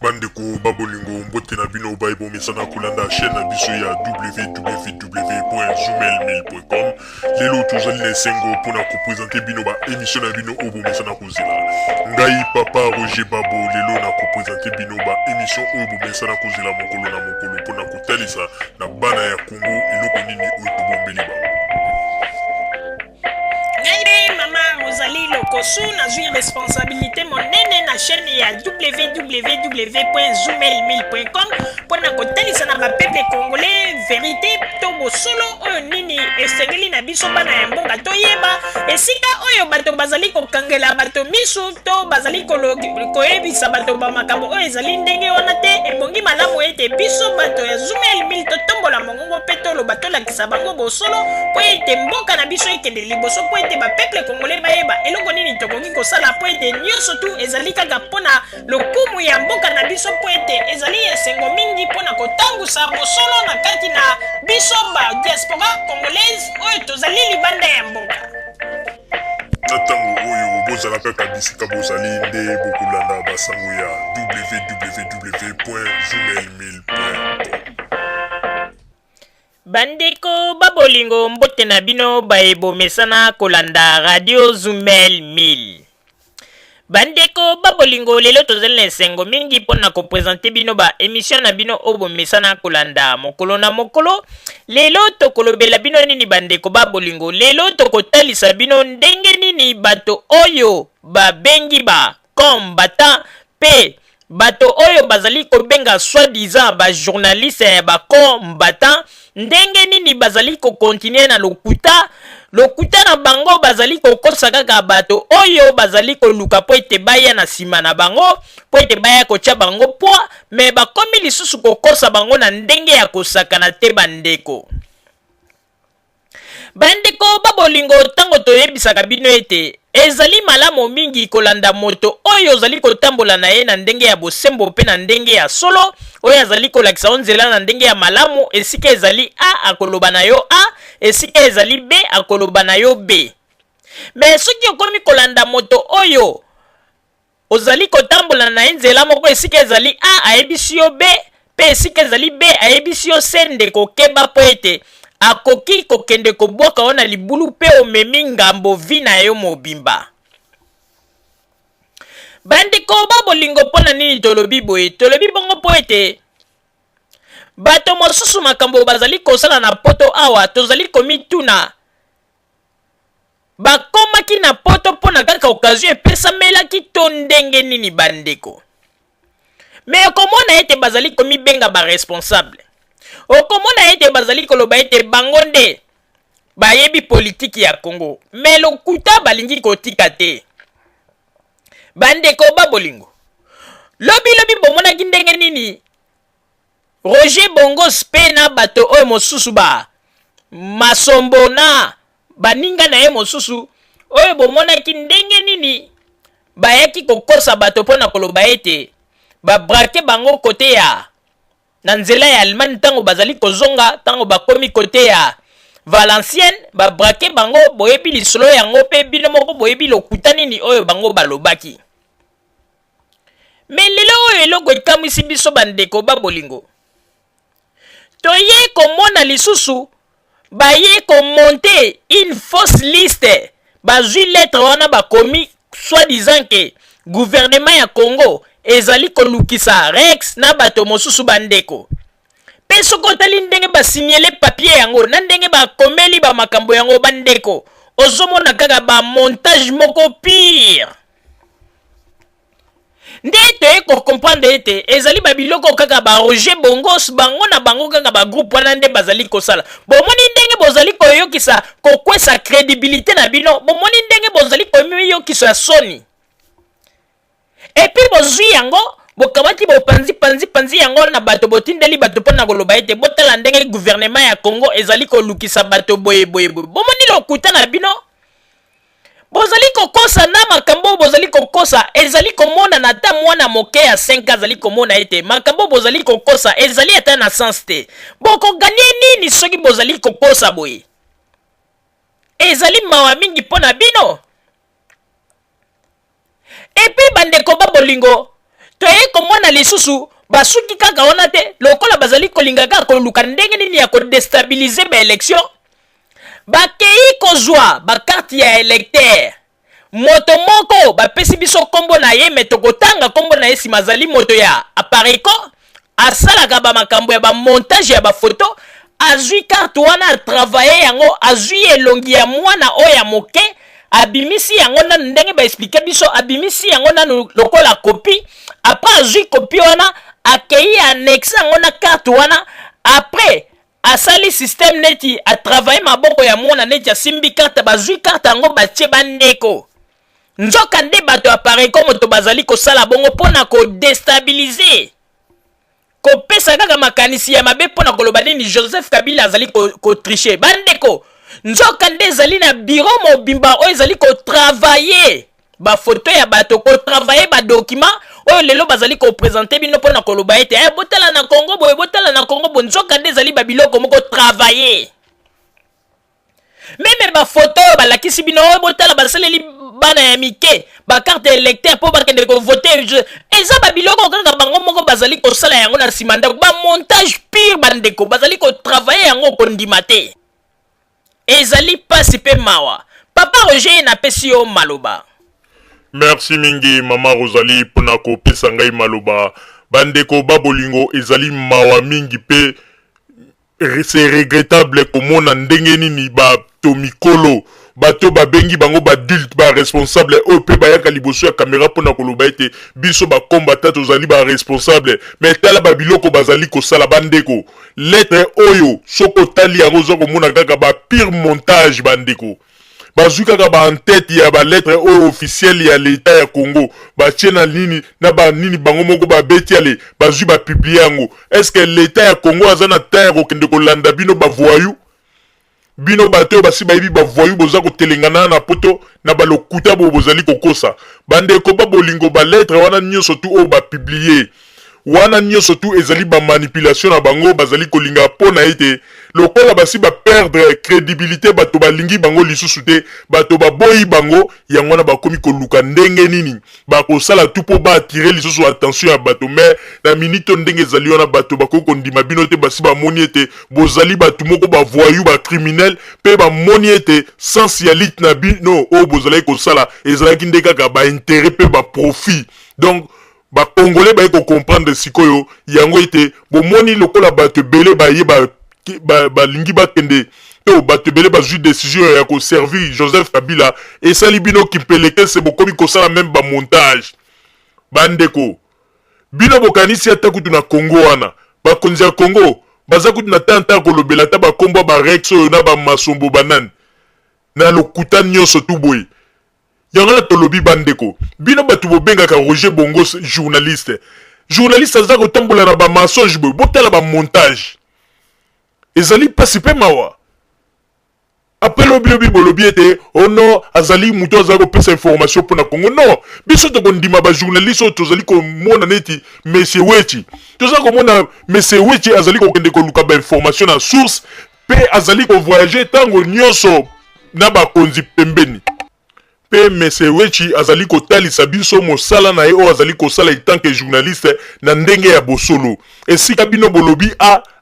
Bandeko babolingo mbote na bino baibo mesana kulanda chaîne na biso ya www.zoomel.com. Lelo tozali na esengo pona kopresente bino ba émission na bino obo mesana kozela. Ngai papa Roger Babo lelo na kopresente bino ba émission obo mesana kozela mokolo na mokolo pona kotalisa na bana ya Congo eloko nini oyo tobombeli ba. Rosalie Lokosu na zui responsabilité monene na chaîne ya www.zoomel.com pona kotalisa na bapeple congolais vérité to bosolo oyo nini esengeli na biso bana ya mboka toyeba esika oyo bato bazali kokangela bato misu to bazali koyebisa bato bamakambo oyo ezali ndenge wana te ebongi malamu ete biso bato ya Zoomel mil totombola mongongo mpe toloba tolakisa bango bosolo po ete mboka na biso ekende liboso po ete bapeple congolais bayeba eloko nini tokoki kosala po ete nyonso tu ezali kaka mpona lokumu ya mboka na biso po ete ezali esengo mingi mpona kotangusa bosolo na kati na biso ba diaspora congolaise oyo tozali libanda ya mboka. Na ntango oyo bozalaka bisika bozali nde bokolanda basango ya www.zoomel.com. Bandeko babolingo mbote na bino baebomesana kolanda radio Zoomel 1000. Bandeko babolingo lelo tozali na esengo mingi mpona kopresente bino ba émission na bino obomesana kolanda mokolo na mokolo. Lelo tokolobela bino nini bandeko babolingo, lelo tokotalisa bino ndenge nini bato oyo babengi ba combattant pe bato oyo bazali kobenga soi-disant ba journaliste ya ba combattant ndenge nini bazali kokontinue na lokuta na bango bazali kokosa kaka bato oyo bazali koluka po ete baya na nsima na bango po ete baya kotya bango poa me bakomi lisusu kokosa bango na ndenge ya kosakana te bandeko. Bandeko babolingo ntango toyebisaka bino ete ezali malamu mingi kolanda moto oyo ozali kotambola na ye na ndenge ya bosembo pe na ndenge ya solo oyo azali kolakisa onzela na ndenge ya malamu esika ezali A akoloba na yo A esika ezali B akoloba na yo B. Me soki okomi kolanda moto oyo ozali kotambola na ye nzela moko esika ezali A ayebisi yo B pe esika ezali B ayebisi yo C ndeko keba po ete akoki kokende kobwaka wana libulu pe omemi ngambo vi na yo mobimba. Bandeko babolingo mpona nini tolobi boye? Tolobi bongo po ete bato mosusu makambo bazali kosala na poto awa tozali komituna bakomaki na poto mpona kaka okazio epesamelaki to ndenge nini bandeko. Me okomona ete bazali komibenga baresponsable, okomona ete bazali koloba ete bango nde bayebi politiki ya Congo me lokuta balingi kotika te. Bandeko babolingo lobi bomonaki ndenge nini Roger Bongo spe na bato oyo mosusu ba masombo na baninga na ye mosusu oyo bomonaki ndenge nini bayaki kokosa bato mpona koloba ete babrake bango kote ya na nzela ya Allemagne tango bazali kozonga tango bakomi kote ya Valenciennes babrake bango boyebi lisolo yango pe bino moko boyebi lokuta nini oyo bango balobaki. Me lelo oyo eloko ekamwisi biso bandeko babolingo toye komona lisusu baye komonte une fausse liste bazwi lettre wana bakomi soi-disant ke gouvernement ya Congo ezali kolukisa Rex na bato mosusu bandeko. Pe soko otali ndenge basignele papier yango na ndenge bakomeli ba makambo yango bandeko ozomona kaka ba montage moko pire. Nde toye comprendre ete ezali babiloko kaka ba Roger Bongos bango na bango kaka ba groupe wana nde bazali kosala. Bomoni ndenge bozali koyokisa kokwesa crédibilité na bino, bomoni ndenge bozali koyokisa soni. Et puis bozwi yango bokamati panzi yango na bato botindeli bato mpona koloba ete botala ndenge gouvernement ya Congo ezali kolukisa bato boye. Bomoni lokuta na bino bozali kokosa na makambo bozali kokosa ezali komona na ta mwana moke ya 5 azali komona ete makambo bozali kokosa ezali ata na sens te. Boko gagner nini soki bozali kokosa boye? Ezali mawa mingi mpona bino. Et puis bandeko babolingo toye komona lisusu basuki kaka wana te lokola bazali kolinga kaka koluka ndenge nini ya kodestabilize baelection bakei kozwa bakarte ya électeur moto moko bapesi biso kombo na ye me tokotanga kombo na ye nsima azali moto ya apareco asalaka bamakambo ya bamontage ya bafoto azwi karte wana atravaye yango azwi elongi ya mwana oyo ya moke abimisi yango nanu ndenge baexplike biso abimisi yango nanu lokola kopi apres azwi kopi wana akei anexe yango na karte wana apres asali système neti atravaye maboko ya mwana neti asimbi karte bazwi karte yango batie bandeko nzoka nde bato appareil ko moto bazali kosala bongo mpona kodestabilize kopesa kaka makanisi ya mabe mpona koloba nini Joseph Kabila azali kotriche bandeko nzoka nde ezali na bureau mobimba oyo ezali kotravaye bafoto ya bato kotravaye badokima oyo lelo bazali kopresente bino mpona koloba ete botala na Congo boye botala na Congo bo nzoka nde ezali babiloko moko travaye meme bafoto oyo balakisi bino oyo botala basaleli bana ya mike bakarte électeur mpo bakende kovote eza babiloko kaka bango moko bazali kosala yango na nsima ndako bamontage pire bandeko bazali kotravaye yango kondima te ezali pasi mpe mawa papa Roger napesi yo maloba. Merci mingi mama Rosalie mpona kopesa ngai maloba bandeko babolingo ezali mawa mingi pe c'est regrettable komona ndenge nini bato mikolo bato babengi bango badulte ba responsable oyo pe bayaka liboso ya kamera mpona koloba ete biso bakombata tozali ba responsable mais tala babiloko bazali kosala bandeko lettre oyo soko otali yango oza komona kaka ba pire montage bandeko bazwi kaka ba en tête ya ba lettre oyo officielle ya l'état ya Congo batie na nini na ba nini bango moko babeti ale bazwi ba publier yango est-ce que l'état ya Congo aza na terre kokende kolanda bino bavoyu bino bato basi bayibi bavoyu boza kotelengana na poto na balokuta bo bozali kokosa bandeko babolingo ba lettre wana nyonso tu oyo bapublier wana nyonso tu ezali ba manipulation na bango bazali kolinga pona ete lokola basi ba perdre crédibilité bato balingi bango lisusu te bato baboyi bango yango na bakomi koluka ndenge nini bakosala tu po baatire lisusu attention ya bato mais na minute ndenge ezali wana bato bakoki kondima bino te basi bamoni ete bozali bato moko bavoyu bacriminel mpe bamoni ete sens ya lit na bino oyo bozalaki kosala ezalaki nde kaka baintérêt mpe baprofit donc bakongole baye comprendre sikoyo yango ete bomoni lokola bato ebele baye balingi bakende to bato ebele bazwi décision ya koservir Joseph Kabila esali bino kimpeleke se bokomi kosala même bamontage bandeko bino bokanisi ata kutu na Congo wana bakonzi ya Congo baza kutu na tanta kolobela ta bakombo barex oyo na bamasombo banani na lokuta nyonso tu boye yango na tolobi bandeko bino bato bobengaka Roger Bongo journaliste aza kotambola na bamensonge boye botala bamontage ezali pasi mpe mawa apres lobi bolobi ete ono azali muto azali kopesa information mpona Congo non biso tokondima bajournaliste oyo tozali komona neti monsieur Wechi tozali komona monsieur Wechi azali kokende koluka bainformation na source mpe azali kovoyage ntango nyonso na bakonzi pembeni pe monsieur Wechi azali kotalisa biso mosala na ye oyo azali kosala etanke journaliste na ndenge ya bosolo esika bino bolobi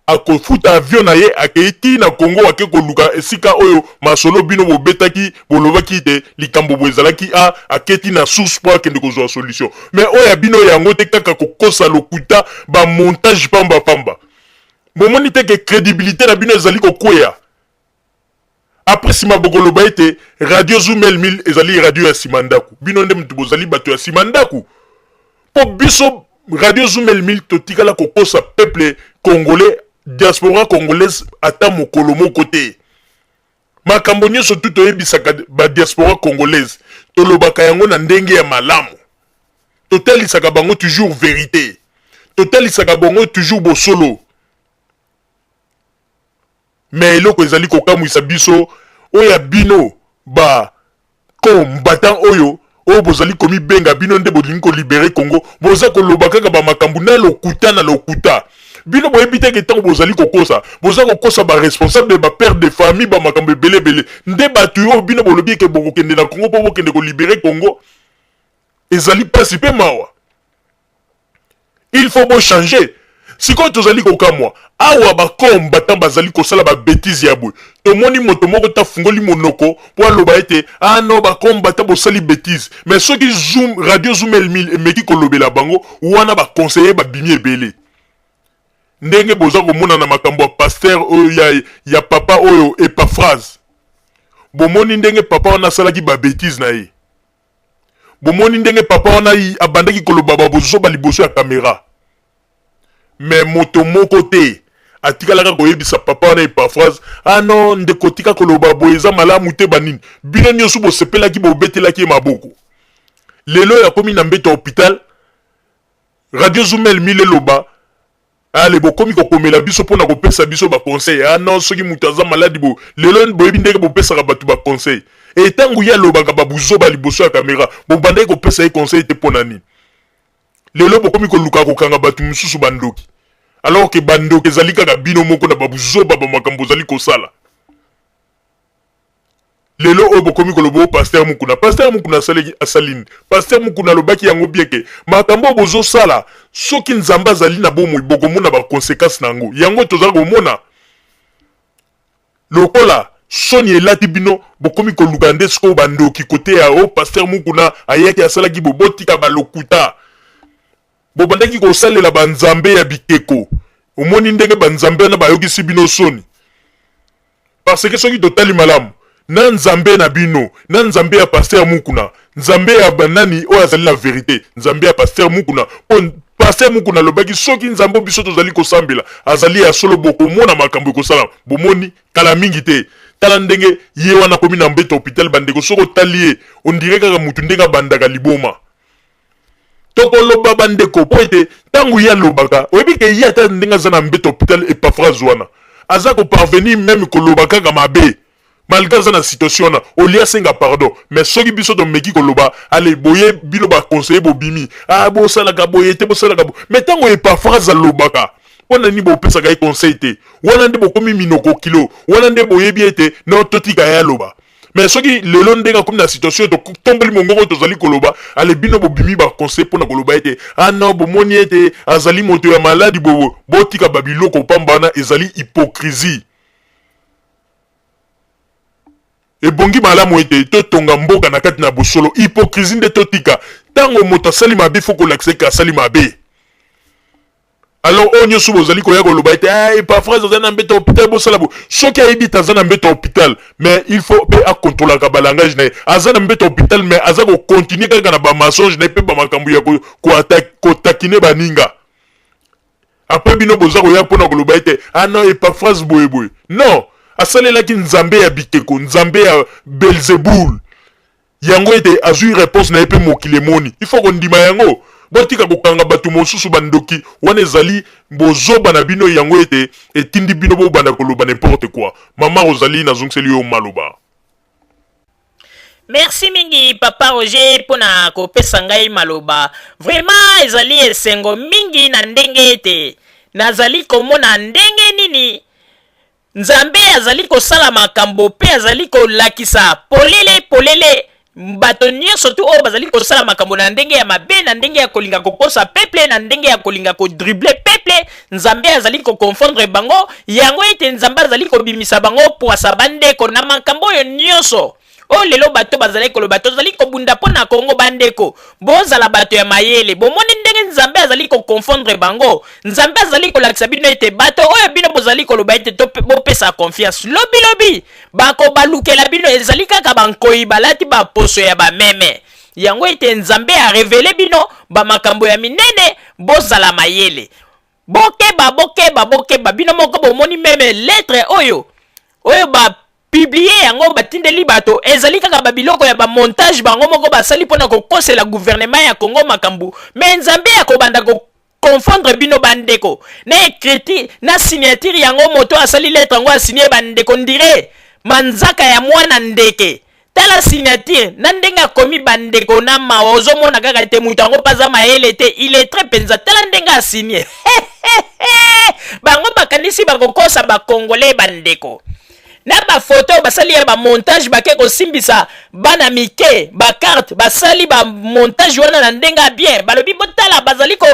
akofuta avion na ye akeiti na Congo ake koluka esika oyo masolo bino bobetaki bolobaki te likambo bo ezalaki aketi na source po akende kozwa solution mais oyo bino yango te kaka kokosa lokuta ba montage pamba bomoni te ke crédibilité na bino ezali kokwea après sima bokoloba ete radio Zoomel 1000 ezali radio ya simandaku bino nde mutu bozali bato ya simandaku po biso radio Zoomel 1000 totikala kokosa peuple congolais diaspora congolaise ata mokolo moko te makambo nyonso tu toyebisaka ba diaspora congolaise tolobaka yango na ndenge ya malamu totalisaka bango toujours vérité totalisaka bango toujours bosolo mais eloko ezali kokamwisa biso oya bino ba combattant oyo bozali komi benga bino nde bolingi kolibere Congo boza koloba kaka ba makambo na lokuta bino boyebi te ke tango bozali kokosa ba responsable ba père de famille ba makambo ebele nde bato oyo bino bolobi ke bokokende na Congo po bokende kolibere Congo ezali pasi pe mawa il faut bo changer. Sikoyo tozali kokamwa awa bakombatant bazali kosala babétise ya boye tomoni moto moko tafungoli monoko po aloba ete non bakombatant bosali bétise mais soki zoom radio zoom emeki kolobela bango wana baconseiller babimi ebele ndenge boza komona na makambo ya pasteur oyo ya papa oyo Epaphrase bomoni ndenge papa wana asalaki babétise na ye bomoni ndenge papa wana abandaki koloba babozoba liboso ya kamera mais moto moko te atikalaka koyebisa papa wana Epaphrase non ndeko tika koloba boye eza malamu te banini bino nyonso bosepelaki bobetelaki maboko lelo yakomi na mbeto hôpital radio zoomel mile loba ale bokomi kokomela biso mpona kopesa biso baconseil non soki moto aza maladi bo lelo boyebi ndenge bopesaka bato baconseil etango ye alobaka babuzoba liboso ya kamera bobandaki kopesa ye conseil te mpo na nini lelo bokomi koluka kokanga bato mosusu bandoki alors que bandoki ezali kaka bino moko na babuzoba bamakambo ozali kosala lelo oyo bokomi koloba pasteur mukuna asali nini pasteur mukuna alobaki yango bieke makambo oyo bozosala soki nzambe azali na bomoi bokomona baconséquence na yango tozali komona lokola soni elati bino bokomi koluka nde sikoyo bandoki kote ya pasteur mukuna ayaki asalaki bobotika balokuta bobandaki kosalela banzambe ya bikeko omoni ndenge banzambe wana bayokisi bino soni parce que soki totali malamu na nzambe na bino na nzambe ya pasteur mukuna nzambe ya banani oyo azali na vérité nzambe ya pasteur mukuna pasteur mukuna alobaki soki nzambe biso tozali kosambela azali ya solo bokomona makambo ekosala bomoni kala mingi te tala ndenge ye wana komi na mbeto hôpital bandeko soko tali ye ondire kaka mutu ndenge abandaka liboma tokoloba bandeko po ete ntango ye alobaka oyebi ke ye ata ndenge aza na mbeto hôpital Epaphrase wana aza koparvenir meme koloba kaka mabe malgré aza na situation wana olia asenga pardon mais soki biso tomeki koloba ale boye bino baconseiller bobimi bosalaka boye te bosalaka bo mais ntango Epaphrase alobaka wana nini bopesaka ye conseil te wana nde bokomi minoko kilo wana nde boyebi ete no totika ye aloba mais soki lelo ndenge akomi na situation totombeli mongongo tozali koloba ale bino bobimi baconseil mpona koloba ete non bomoni ete azali moto ya maladi botika babiloko pamba wana ezali hypocrisie ebongi malamu ete totonga mboka na kati na bosolo hypocrisie nde totika ntango moto asali mabe fo kolakisa eke asali mabe alors oyo nyonso bozali koya koloba ete Epaphrase aza na mbeto hôpital bosala bo soki ayebi ete aza na mbeto hôpital mais il faut mpe akontrolaka balangage na ye aza na mbeto hôpital mais aza kocontinue kaka na bamensonge na ye mpe bamakambo ya kotakine baninga apres bino boza koya mpona koloba ete non Epaphrase boyeboye non asalelaki nzambe ya bikeko nzambe ya Belzebul yango ete azwi réponse na ye mpe mokili emoni il faut kondima yango botika kokanga bato mosusu bandoki wana ezali bozoba na bino yango ete etindi bino bobanda koloba n'importe quoi mama ozali nazongiseli yo maloba. Merci mingi papa Roger pona kopesa ngai maloba vraiment ezali esengo mingi na ndenge ete nazali komona ndenge nini nzambe azali kosala makambo pe azali kolakisa polele bato nyonso tu oyo bazali kosala makambo na ndenge ya mabe na ndenge ya kolinga kokosa peuple na ndenge ya kolinga kodribble peuple nzambe azali koconfondre bango yango ete nzambe azali kobimisa bango poasa bandeko na makambo oyo nyonso oyo lelo bato bazali koloba tozali kobunda mpo na kongo bandeko bozala bato ya mayele bomoni ndenge nzambe azali koconfondre bango nzambe azali kolakisa bino ete bato oyo bino bozali koloba ete bopesa confiance lobi bakobalukela bino ezali kaka bankoyi balati baposo ya bameme yango ete nzambe arevele bino bamakambo ya minene bozala mayele bokeba bino moko bomoni meme lettre oyo publié yango batindeli bato ezali kaka babiloko ya bamontage bango moko basali mpona kokosela gouvernement ya Congo makambu mais nzambe ya kobanda confondre bino bandeko na écriture na signature yango moto asali lettre yango asigné bandeko ndire manzaka ya mwana ndeke tala signature na ndenge akomi bandeko na mawa ozomona kaka te mutu yango paza mayele te il est très penza tala ndenge asigné bango bakanisi bakokosa bakongole bandeko na ba photo basali ya ba montage bake kosimbisa bana mike ba carte basali ba montage wana na ndenga bien balobi botala bazali ko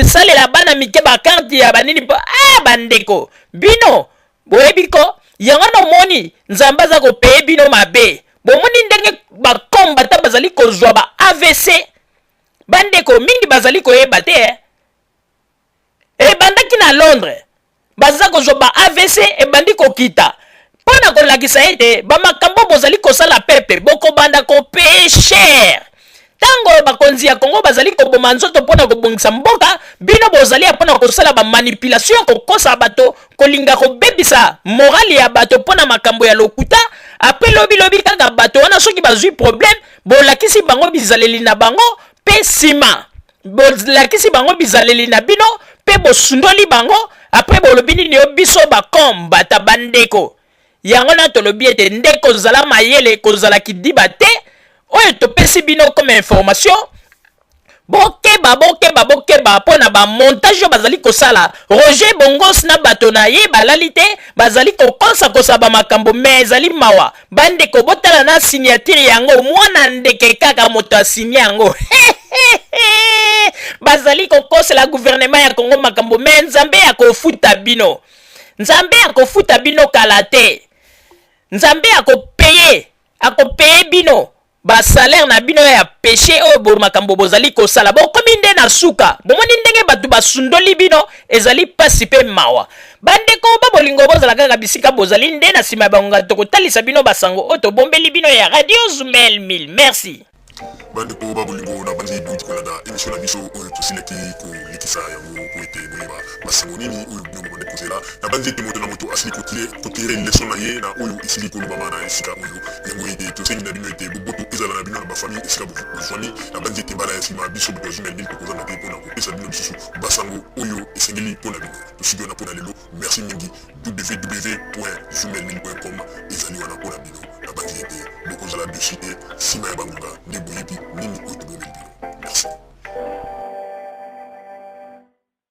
salela bana mike bakarte ya banini mpo bandeko bino boyebi ko yango nomoni nzambe aza kopeye bino mabe bomoni ndenge bakomba ta bazali kozwa ba AVC bandeko mingi bazali koyeba te ebandaki na Londres baza kozwa ba AVC ebandi kokita mpona kolakisa ete bamakambo bozali kosala pepe bokobanda kopeye cher tango bakonzi ya Congo bazali koboma nzoto mpona kobongisa mboka bino bozali mpona kosala bamanipulation kokosa bato kolinga kobebisa morali ya bato mpona makambo ya lokuta apres lobi kaka bato wana soki bazwi problème bolakisi bango bizaleli na bango mpe nsima bolakisi bango bizaleli na bino mpe bosundoli bango apres bolobi nini yo biso bakombata bandeko yango na tolobi ete nde kozala mayele kozala kidiba te oyo topesi bino comme information bokeba mpona bamontage oyo bazali kosala Roger Bongos na bato na ye balali te bazali kokosa bamakambo me ezali mawa bandeko botala na signature yango mwana ndeke kaka moto asigne yango bazali kokosela gouvernement ya Congo makambo me nzambe ya kofuta bino kala te nzambe akopeye bino basalaire na bino ya péché oyo makambo bozali kosala bokomi nde na suka bomoni ndenge bato basundoli bino ezali pasi mpe mawa bandeko bolingo bozala kaka bisika bozali nde na nsima ya bangonga tokotalisa bino basango oyo tobombeli bino ya radio Zumel 1000 merci bandeko babolingo na bandi buti kolanda émission na biso oyo tosilaki kolekisa yango po ete boyeba basango nini oyo bino bobande kozela na bandi ete moto na moto asili kotire leson na ye na oyo esili kolobama na esika oyo yango ete tosengi na bino ete boboto ezala na bino na bafamille esika bozwani na bandi ete mbala ya nsima biso boto ya Zumel 1000 tokozanga te mpona kopesa bino lisusu basango oyo esengeli mpona bino tosiki wana mpona lelo merci mingi www.zumel1000.com ezali wana mpona bino